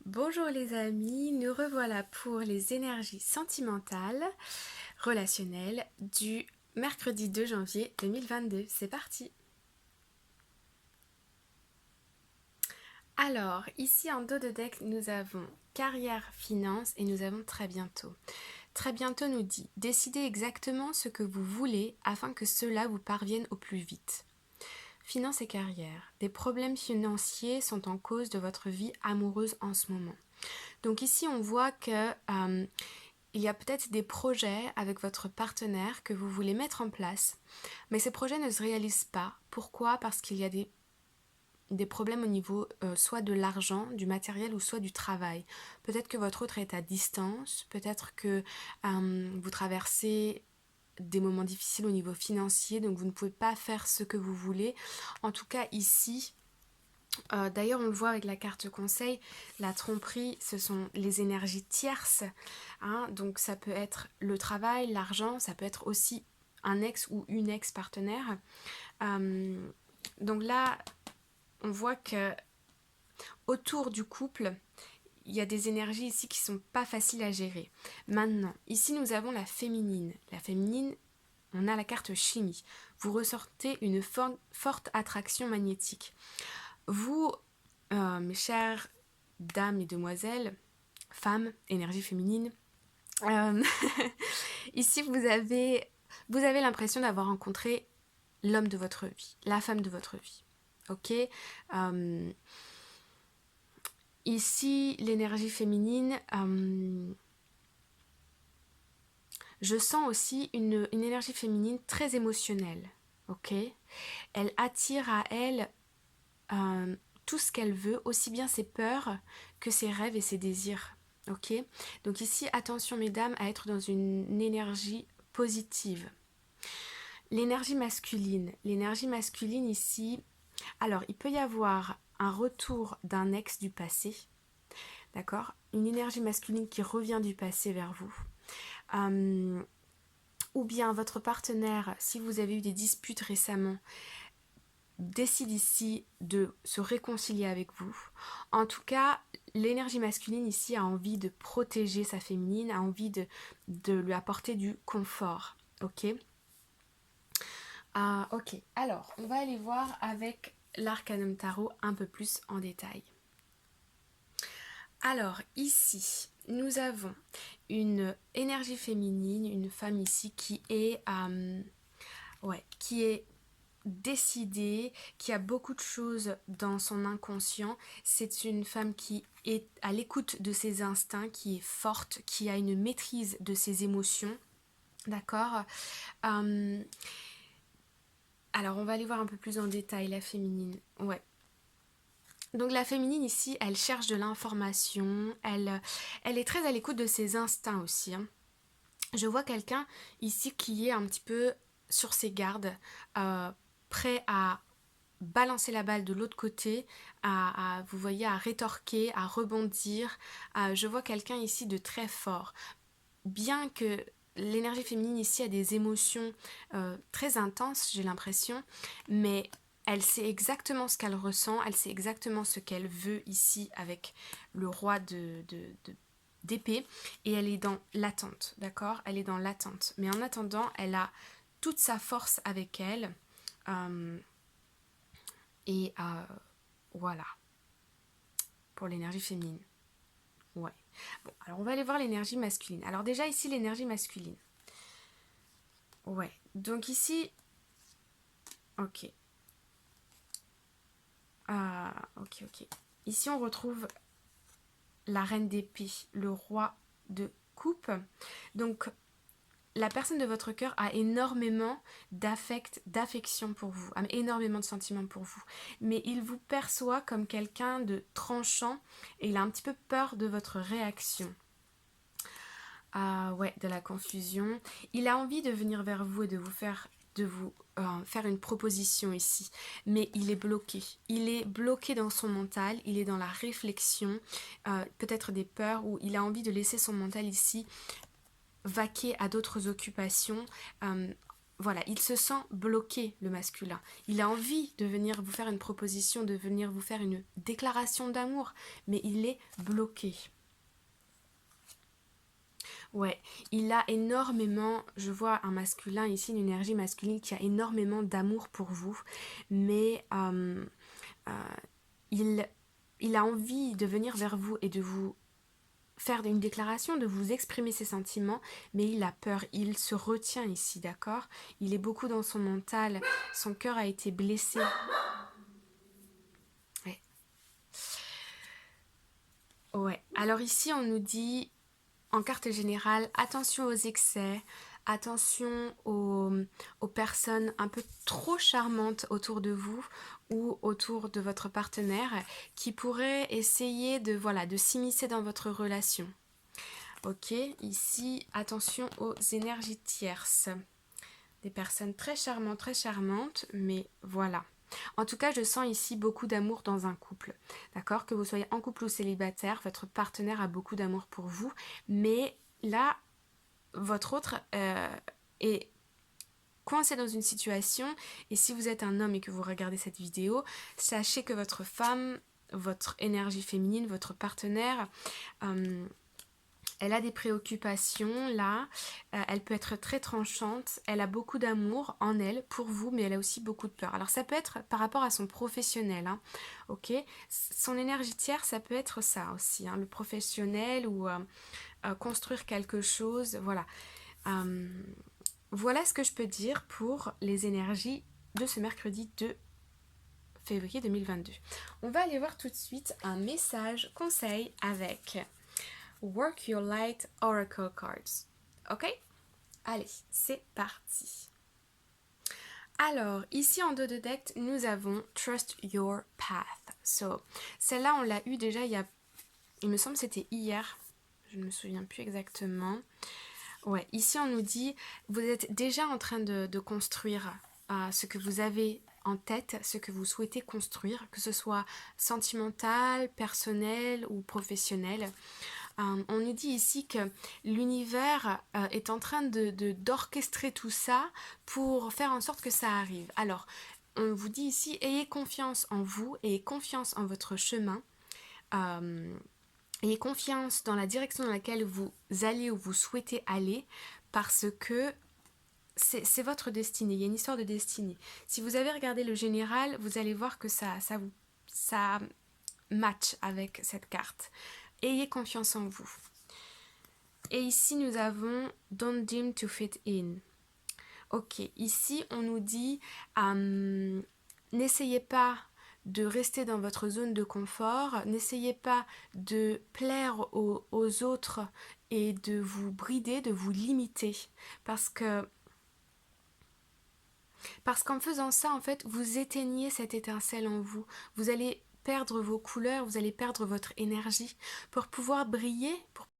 Bonjour les amis, nous revoilà pour les énergies sentimentales, relationnelles du mercredi 2 janvier 2022. C'est parti. Alors, ici en dos de deck, nous avons carrière, finance et nous avons très bientôt. Très bientôt nous dit, décidez exactement ce que vous voulez afin que cela vous parvienne au plus vite. Finance et carrière. Des problèmes financiers sont en cause de votre vie amoureuse en ce moment. Donc ici, on voit que il y a peut-être des projets avec votre partenaire que vous voulez mettre en place, mais ces projets ne se réalisent pas. Pourquoi? Parce qu'il y a des problèmes au niveau soit de l'argent, du matériel ou soit du travail. Peut-être que votre autre est à distance, peut-être que vous traversez des moments difficiles au niveau financier, donc vous ne pouvez pas faire ce que vous voulez. En tout cas, ici, d'ailleurs, on le voit avec la carte conseil, la tromperie, ce sont les énergies tierces, hein, donc ça peut être le travail, l'argent, ça peut être aussi un ex ou une ex-partenaire. Donc là, on voit que autour du couple, il y a des énergies ici qui sont pas faciles à gérer. Maintenant, ici nous avons la féminine. La féminine, on a la carte chimie. Vous ressortez une forte attraction magnétique. Vous, mes chères dames et demoiselles, femmes, énergie féminine, euh, ici vous avez l'impression d'avoir rencontré l'homme de votre vie, la femme de votre vie. Ok. Ici, l'énergie féminine, je sens aussi une énergie féminine très émotionnelle. Ok. Elle attire à elle tout ce qu'elle veut, aussi bien ses peurs que ses rêves et ses désirs. Ok. Donc ici, attention mesdames à être dans une énergie positive. L'énergie masculine. L'énergie masculine ici, alors il peut y avoir un retour d'un ex du passé, d'accord? Une énergie masculine qui revient du passé vers vous. Ou bien votre partenaire, si vous avez eu des disputes récemment, décide ici de se réconcilier avec vous. En tout cas, l'énergie masculine ici a envie de protéger sa féminine, a envie de lui apporter du confort. Ok. Ok, alors on va aller voir avec l'arcanum tarot un peu plus en détail. Alors ici, nous avons une énergie féminine, une femme ici qui est décidée, qui a beaucoup de choses dans son inconscient. C'est une femme qui est à l'écoute de ses instincts, qui est forte, qui a une maîtrise de ses émotions. D'accord. Alors on va aller voir un peu plus en détail la féminine. Ouais. Donc la féminine ici, elle cherche de l'information, elle est très à l'écoute de ses instincts aussi, hein. Je vois quelqu'un ici qui est un petit peu sur ses gardes, prêt à balancer la balle de l'autre côté, vous voyez, à rétorquer, à rebondir. Je vois quelqu'un ici de très fort. Bien que l'énergie féminine ici a des émotions très intenses, j'ai l'impression, mais elle sait exactement ce qu'elle ressent, elle sait exactement ce qu'elle veut ici avec le roi d'épée, et elle est dans l'attente, d'accord? Elle est dans l'attente. Mais en attendant, elle a toute sa force avec elle. Euh, et voilà, pour l'énergie féminine. Ouais. Bon, alors on va aller voir l'énergie masculine. Alors déjà ici, l'énergie masculine. Ouais. Donc ici, ok. Ok. Ici, on retrouve la reine d'épée, le roi de coupe. Donc, la personne de votre cœur a énormément d'affect, d'affection pour vous, a énormément de sentiments pour vous. Mais il vous perçoit comme quelqu'un de tranchant et il a un petit peu peur de votre réaction. Ouais, de la confusion. Il a envie de venir vers vous et de vous faire une proposition ici, mais il est bloqué. Il est bloqué dans son mental, il est dans la réflexion, peut-être des peurs, ou il a envie de laisser son mental ici vaquer à d'autres occupations. voilà, il se sent bloqué, le masculin. Il a envie de venir vous faire une proposition, de venir vous faire une déclaration d'amour, mais il est bloqué. Ouais, il a énormément, je vois un masculin ici, une énergie masculine qui a énormément d'amour pour vous, mais euh, il, il a envie de venir vers vous et de vous faire une déclaration, de vous exprimer ses sentiments, mais il a peur, il se retient ici, d'accord? Il est beaucoup dans son mental, son cœur a été blessé. Ouais. Ouais. Alors ici, on nous dit, en carte générale, attention aux excès, attention aux personnes un peu trop charmantes autour de vous ou autour de votre partenaire qui pourraient essayer de, voilà, de s'immiscer dans votre relation. Ok, ici, attention aux énergies tierces. Des personnes très charmantes, mais voilà. En tout cas, je sens ici beaucoup d'amour dans un couple. D'accord? Que vous soyez en couple ou célibataire, votre partenaire a beaucoup d'amour pour vous. Mais là, votre autre est coincé dans une situation. Et si vous êtes un homme et que vous regardez cette vidéo, sachez que votre femme, votre énergie féminine, votre partenaire... elle a des préoccupations là, elle peut être très tranchante, elle a beaucoup d'amour en elle pour vous, mais elle a aussi beaucoup de peur. Alors ça peut être par rapport à son professionnel, hein, ok? Son énergie tiers, ça peut être ça aussi, hein, le professionnel ou construire quelque chose, voilà. Voilà ce que je peux dire pour les énergies de ce mercredi 2 février 2022. On va aller voir tout de suite un message conseil avec... Work Your Light Oracle Cards. Ok? Allez, c'est parti. Alors, ici en dos de deck, nous avons Trust Your Path. So, celle-là, on l'a eu déjà il me semble que c'était hier. Je ne me souviens plus exactement. Ouais, ici on nous dit, vous êtes déjà en train de construire ce que vous avez en tête, ce que vous souhaitez construire, que ce soit sentimental, personnel ou professionnel. On nous dit ici que l'univers est en train d'orchestrer tout ça pour faire en sorte que ça arrive. Alors, on vous dit ici, ayez confiance en vous, ayez confiance en votre chemin, ayez confiance dans la direction dans laquelle vous allez ou vous souhaitez aller, parce que c'est votre destinée, il y a une histoire de destinée. Si vous avez regardé le général, vous allez voir que ça match avec cette carte. Ayez confiance en vous. Et ici, nous avons Don't dim to fit in. Ok, ici, on nous dit n'essayez pas de rester dans votre zone de confort, n'essayez pas de plaire aux autres et de vous brider, de vous limiter. Parce qu'en faisant ça, en fait, vous éteignez cette étincelle en vous. Vous allez perdre vos couleurs, vous allez perdre votre énergie pour pouvoir briller, pour